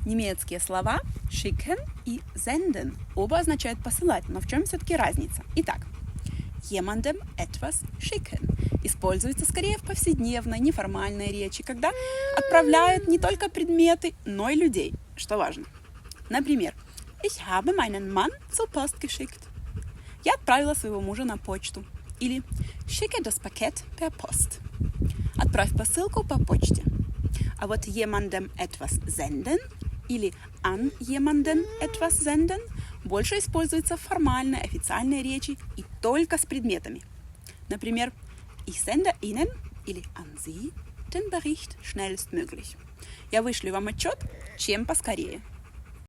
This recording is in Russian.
Немецкие слова schicken и senden оба означают посылать, но в чем все-таки разница? Итак, jemandem etwas schicken используется скорее в повседневной, неформальной речи, когда отправляют не только предметы, но и людей, что важно. Например, ich habe meinen Mann zur Post geschickt. Я отправила своего мужа на почту. Или schicke das Paket per Post. Отправь посылку по почте. А вот jemandem etwas senden или an jemanden etwas senden больше используется в формальной, официальной речи и только с предметами. Например, ich sende Ihnen или an Sie den Bericht schnellstmöglich. Я вышлю вам отчет чем поскорее.